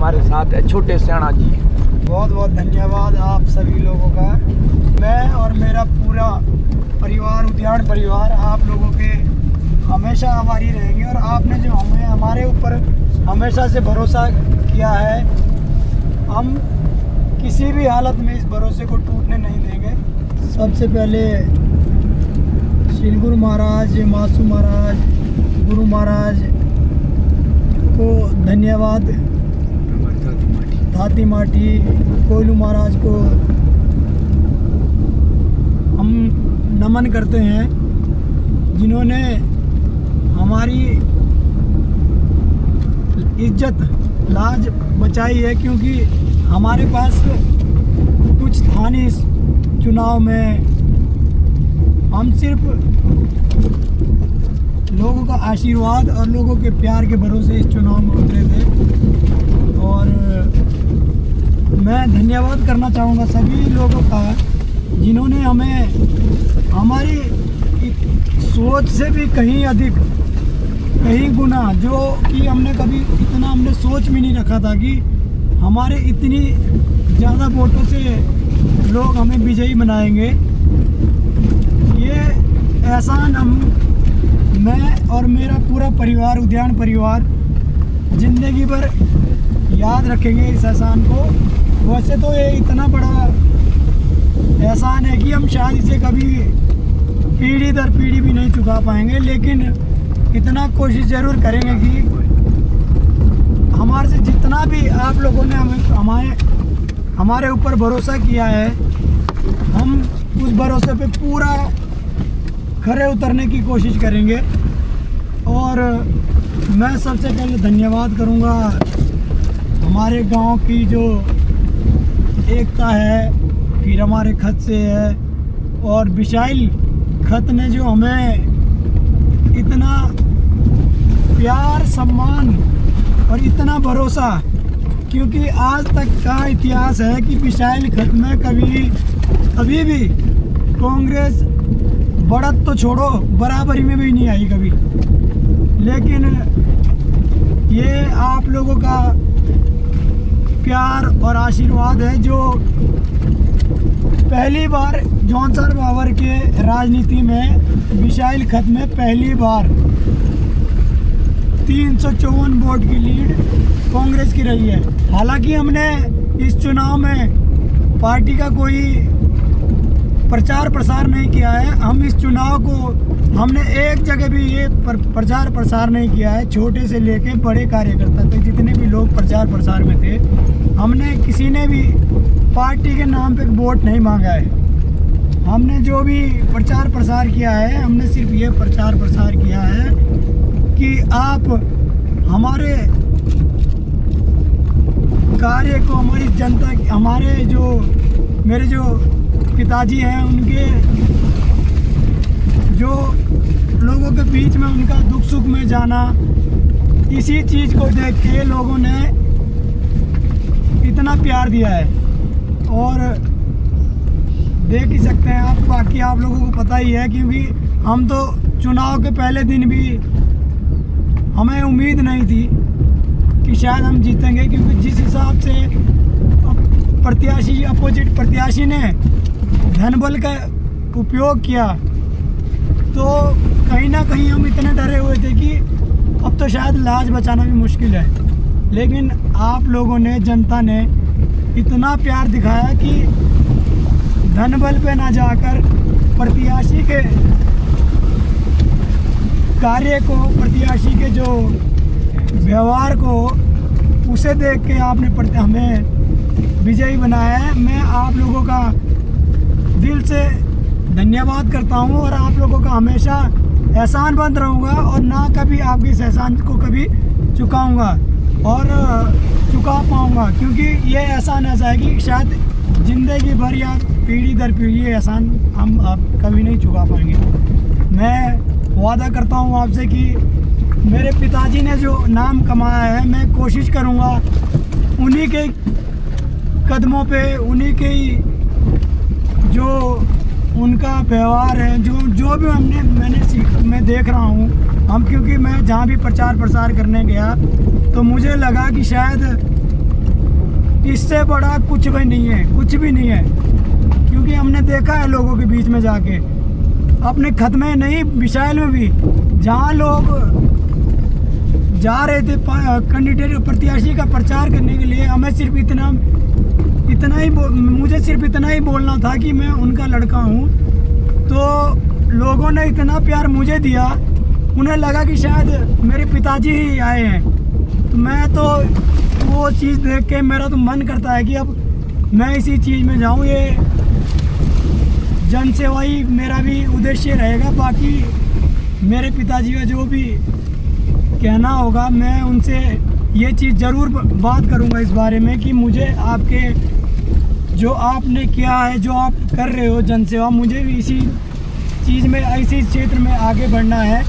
हमारे साथ है छोटे सेना जी। बहुत बहुत धन्यवाद आप सभी लोगों का। मैं और मेरा पूरा परिवार, उद्यान परिवार, आप लोगों के हमेशा आभारी रहेंगे। और आपने जो हमारे ऊपर हमेशा से भरोसा किया है, हम किसी भी हालत में इस भरोसे को टूटने नहीं देंगे। सबसे पहले श्री गुरु महाराज, मासू महाराज, गुरु महाराज को धन्यवाद। धाती माटी कोयलू महाराज को हम नमन करते हैं, जिन्होंने हमारी इज्जत लाज बचाई है। क्योंकि हमारे पास कुछ स्थानीय चुनाव में हम सिर्फ लोगों का आशीर्वाद और लोगों के प्यार के भरोसे इस चुनाव में उतरे थे। और मैं धन्यवाद करना चाहूँगा सभी लोगों का, जिन्होंने हमें हमारी सोच से भी कहीं अधिक, कहीं गुना, जो कि हमने कभी इतना हमने सोच भी नहीं रखा था कि हमारे इतनी ज़्यादा वोटों से लोग हमें विजयी बनाएंगे। ये एहसान मैं और मेरा पूरा परिवार, उद्यान परिवार ज़िंदगी भर याद रखेंगे इस एहसान को। वैसे तो ये इतना बड़ा एहसान है कि हम शायद इसे कभी पीढ़ी दर पीढ़ी भी नहीं चुका पाएंगे, लेकिन इतना कोशिश ज़रूर करेंगे कि हमारे से जितना भी आप लोगों ने हमारे ऊपर भरोसा किया है, हम उस भरोसे पे पूरा खरे उतरने की कोशिश करेंगे। और मैं सबसे पहले धन्यवाद करूंगा हमारे गांव की जो एकता है, फिर हमारे खत से है, और विशाल खत ने जो हमें इतना प्यार, सम्मान और इतना भरोसा, क्योंकि आज तक का इतिहास है कि विशाल खत में कभी भी कांग्रेस बढ़त तो छोड़ो, बराबरी में भी नहीं आई कभी। लेकिन ये आप लोगों का प्यार और आशीर्वाद है, जो पहली बार जॉनसन बावर के राजनीति में विशाल खत में पहली बार 354 वोट की लीड कांग्रेस की रही है। हालांकि हमने इस चुनाव में पार्टी का कोई प्रचार प्रसार नहीं किया है। हम इस चुनाव को हमने एक जगह भी ये प्रचार प्रसार नहीं किया है। छोटे से लेके बड़े कार्यकर्ता तक जितने भी लोग प्रचार प्रसार में थे, हमने किसी ने भी पार्टी के नाम पे वोट नहीं मांगा है। हमने जो भी प्रचार प्रसार किया है, हमने सिर्फ ये प्रचार प्रसार किया है कि आप हमारे कार्य को, हमारी जनता, हमारे जो मेरे जो पिताजी हैं, उनके जो लोगों के बीच में उनका दुख सुख में जाना, इसी चीज़ को देख के लोगों ने इतना प्यार दिया है। और देख ही सकते हैं आप, बाकी आप लोगों को पता ही है, क्योंकि हम तो चुनाव के पहले दिन भी हमें उम्मीद नहीं थी कि शायद हम जीतेंगे, क्योंकि जिस हिसाब से प्रत्याशी, अपोजिट प्रत्याशी ने धनबल का उपयोग किया, तो कहीं ना कहीं हम इतने डरे हुए थे कि अब तो शायद लाज बचाना भी मुश्किल है। लेकिन आप लोगों ने, जनता ने इतना प्यार दिखाया कि धनबल पे ना जाकर प्रत्याशी के कार्य को, प्रत्याशी के जो व्यवहार को, उसे देख के आपने हमें विजयी बनाया है। मैं आप लोगों का दिल से धन्यवाद करता हूं और आप लोगों का हमेशा एहसानमंद रहूँगा और ना कभी आपके इस एहसान को कभी चुकाऊँगा और चुका पाऊँगा, क्योंकि ये एहसान ऐसा है कि शायद ज़िंदगी भर या पीढ़ी दर पीढ़ी ये एहसान हम कभी नहीं चुका पाएंगे। मैं वादा करता हूँ आपसे कि मेरे पिताजी ने जो नाम कमाया है, मैं कोशिश करूँगा उन्हीं के कदमों पे, उन्हीं के जो उनका व्यवहार है, जो भी मैं देख रहा हूँ, क्योंकि मैं जहाँ भी प्रचार प्रसार करने गया तो मुझे लगा कि शायद इससे बड़ा कुछ भी नहीं है, कुछ भी नहीं है। क्योंकि हमने देखा है लोगों के बीच में जाके, अपने खत में नहीं, विशाल में भी, जहाँ लोग जा रहे थे कैंडिडेट प्रत्याशी का प्रचार करने के लिए, हमें सिर्फ मुझे सिर्फ इतना ही बोलना था कि मैं उनका लड़का हूँ। तो लोगों ने इतना प्यार मुझे दिया, उन्हें लगा कि शायद मेरे पिताजी ही आए हैं। तो मैं तो वो चीज़ देख के मेरा तो मन करता है कि अब मैं इसी चीज़ में जाऊँ। ये जन सेवा ही मेरा भी उद्देश्य रहेगा। बाकी मेरे पिताजी का जो भी कहना होगा, मैं उनसे ये चीज़ ज़रूर बात करूँगा इस बारे में कि मुझे आपके जो आपने किया है, जो आप कर रहे हो जन सेवा, मुझे भी इसी चीज़ में, इसी क्षेत्र में आगे बढ़ना है।